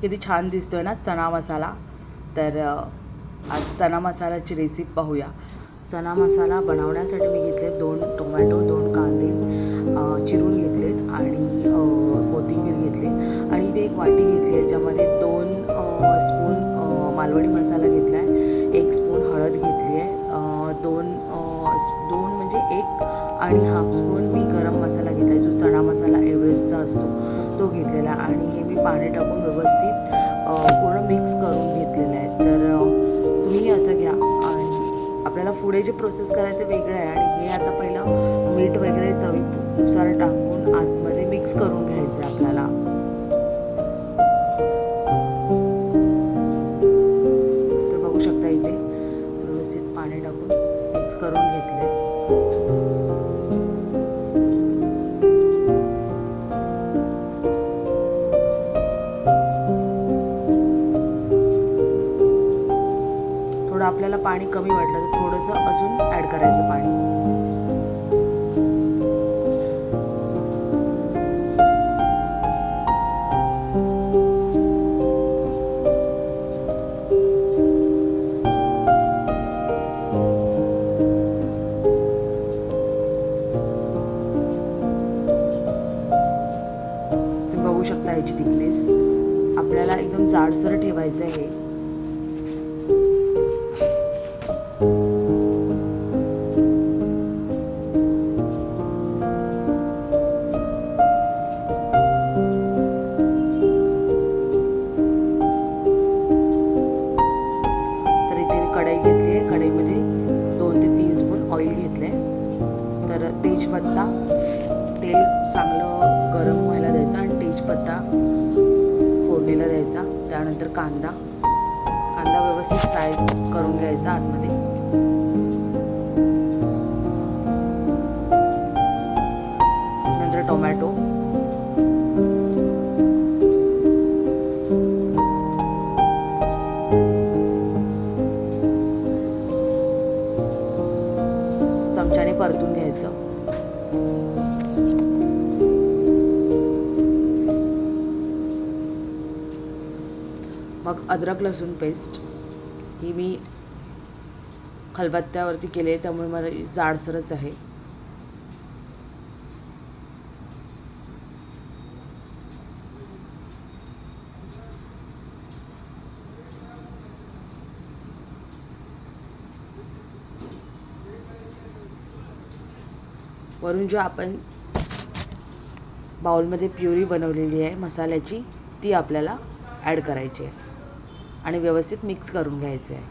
किती छान दिसतोय ना चणा मसाला. तर आज चणा मसाल्याची रेसिपी पाहूया. चणा मसाला बनवण्यासाठी मी घेतले 2 टोमॅटो, 2 कांदे चिरून घेतलेत आणि कोथिंबीर घेतली आणि इथे एक वाटी घेतली आहे ज्यामध्ये 2 स्पून मालवणी मसाला घेतला आहे, 1 स्पून हळद घेतली आहे, 2 म्हणजे 1 आणि हाफ स्पून मी गरम मसाला घेतला आहे जो चणा मसाला एव्हरेस्टचा असतो तो घेतलेला आणि हे मी पाणी टाकून व्यवस्थित पूर्ण मिक्स करून घेतलेलं आहे. तर तुम्ही असं घ्या आणि आपल्याला पुढे जे प्रोसेस करायचं वेगळं आहे आणि हे आता पहिलं मीठ वगैरे चवीनुसार टाकून आतमध्ये मिक्स करून घ्यायचं आहे आपल्याला. तर बघू शकता इथे व्यवस्थित पाणी टाकून मिक्स करून घेतले. थोडं आपल्याला पाणी कमी वाटलं तर थोडंसं अजून ॲड करायचं पाणी. तुम्ही बघू शकता याची थिकनेस. आपल्याला एकदम जाडसर ठेवायचं आहे. कढई घेतली आहे, कढईमध्ये 2 ते 3 स्पून ऑइल घेतले. तर तेजपत्ता, तेल चांगलं गरम व्हायला द्यायचं आणि तेजपत्ता फोडणीला द्यायचा. त्यानंतर कांदा व्यवस्थित फ्राय करून घ्यायचा आतमध्ये. नंतर टोमॅटो, चमच्याने परतून घ्यायचं. मग अद्रक लसूण पेस्ट ही मी खलबत्त्यावरती केली आहे त्यामुळे मला जाडसरच आहे. वरून जो आपण बाउलमध्ये प्युरी बनवलेली आहे मसाल्याची ती आपल्याला ॲड करायची आहे आणि व्यवस्थित मिक्स करून घ्यायचं आहे.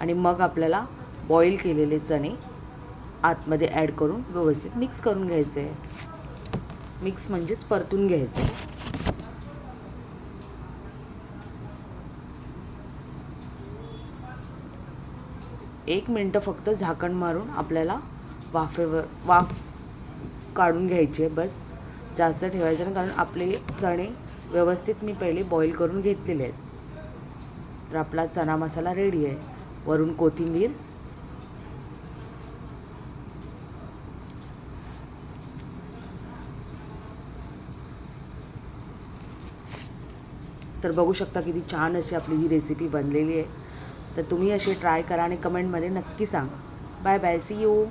आणि मग आपल्याला बॉईल केलेले चणे आतमध्ये ॲड करून व्यवस्थित मिक्स करून घ्यायचे आहे. मिक्स म्हणजेच परतून घ्यायचं आहे. एक मिनटं फक्त झाकण मारून आपल्याला वाफ काढून घ्यायची आहे. बस जास्त ठेवायचं नाही कारण आपले चणे व्यवस्थित मी पहिले बॉईल करून घेतलेले आहेत. तर आपला चणा मसाला रेडी आहे. वरून कोथिंबीर, तर बघू शकता किती छान अशी आपली ही रेसिपी बनलेली आहे. तर तुम्ही अशी ट्राय करा आणि कमेंटमध्ये नक्की सांगा. Bye bye, see you.